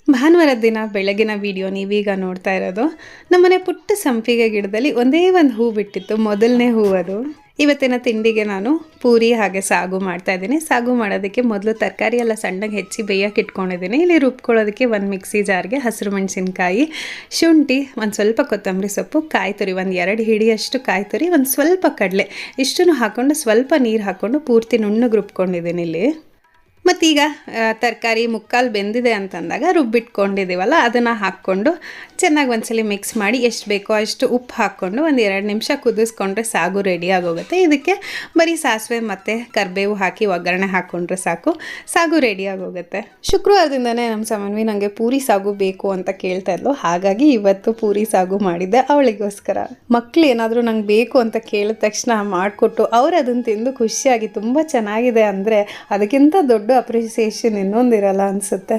ಭಾನುವಾರದ ದಿನ ಬೆಳಗಿನ ವಿಡಿಯೋ ನೀವೀಗ ನೋಡ್ತಾ ಇರೋದು. ನಮ್ಮನೆ ಪುಟ್ಟ ಸಂಪಿಗೆ ಗಿಡದಲ್ಲಿ ಒಂದೇ ಒಂದು ಹೂ ಬಿಟ್ಟಿತ್ತು, ಮೊದಲನೇ ಹೂ ಅದು. ಇವತ್ತಿನ ತಿಂಡಿಗೆ ನಾನು ಪೂರಿ ಹಾಗೆ ಸಾಗು ಮಾಡ್ತಾ ಇದ್ದೀನಿ. ಸಾಗು ಮಾಡೋದಕ್ಕೆ ಮೊದಲು ತರಕಾರಿ ಎಲ್ಲ ಸಣ್ಣಗೆ ಹೆಚ್ಚಿ ಬೇಯಕ್ಕೆ ಇಟ್ಕೊಂಡಿದ್ದೀನಿ. ಇಲ್ಲಿ ರುಬ್ಕೊಳ್ಳೋದಕ್ಕೆ ಒಂದು ಮಿಕ್ಸಿ ಜಾರ್ಗೆ ಹಸಿರು ಮೆಣಸಿನ್ಕಾಯಿ, ಶುಂಠಿ, ಒಂದು ಸ್ವಲ್ಪ ಕೊತ್ತಂಬರಿ ಸೊಪ್ಪು, ಕಾಯಿ ತುರಿ, ಒಂದು 2 ಹಿಡಿಯಷ್ಟು ಕಾಯಿ ತುರಿ, ಒಂದು ಸ್ವಲ್ಪ ಕಡಲೆ, ಇಷ್ಟನ್ನು ಹಾಕ್ಕೊಂಡು ಸ್ವಲ್ಪ ನೀರು ಹಾಕ್ಕೊಂಡು ಪೂರ್ತಿ ನುಣ್ಣಗೆ ರುಬ್ಕೊಂಡಿದ್ದೀನಿ ಇಲ್ಲಿ. ಮತ್ತೀಗ ತರಕಾರಿ ಮುಕ್ಕಾಲು ಬೆಂದಿದೆ ಅಂತಂದಾಗ ರುಬ್ಬಿಟ್ಕೊಂಡಿದ್ದೀವಲ್ಲ ಅದನ್ನು ಹಾಕ್ಕೊಂಡು ಚೆನ್ನಾಗಿ ಒಂದ್ಸಲಿ ಮಿಕ್ಸ್ ಮಾಡಿ ಎಷ್ಟು ಬೇಕೋ ಅಷ್ಟು ಉಪ್ಪು ಹಾಕ್ಕೊಂಡು ಒಂದು 2 ನಿಮಿಷ ಕುದಿಸ್ಕೊಂಡ್ರೆ ಸಾಗು ರೆಡಿ ಆಗೋಗುತ್ತೆ. ಇದಕ್ಕೆ ಬರೀ ಸಾಸಿವೆ ಮತ್ತು ಕರಿಬೇವು ಹಾಕಿ ಒಗ್ಗರಣೆ ಹಾಕ್ಕೊಂಡ್ರೆ ಸಾಕು, ಸಾಗು ರೆಡಿ ಆಗೋಗುತ್ತೆ. ಶುಕ್ರವಾರದಿಂದನೇ ನಮ್ಮ ಸಮನ್ವಿ ನನಗೆ ಪೂರಿ ಸಾಗು ಬೇಕು ಅಂತ ಕೇಳ್ತಾ ಇದ್ಲು, ಹಾಗಾಗಿ ಇವತ್ತು ಪೂರಿ ಸಾಗು ಮಾಡಿದ್ದೆ ಅವಳಿಗೋಸ್ಕರ. ಮಕ್ಕಳು ಏನಾದರೂ ನಂಗೆ ಬೇಕು ಅಂತ ಕೇಳಿದ ತಕ್ಷಣ ಮಾಡಿಕೊಟ್ಟು ಅವ್ರು ಅದನ್ನು ತಿಂದು ಖುಷಿಯಾಗಿ ತುಂಬ ಚೆನ್ನಾಗಿದೆ ಅಂದರೆ ಅದಕ್ಕಿಂತ ದೊಡ್ಡ ಅಪ್ರಿಸಿಯೇಷನ್ ಇನ್ನೊಂದಿರಲ್ಲ ಅನಿಸುತ್ತೆ.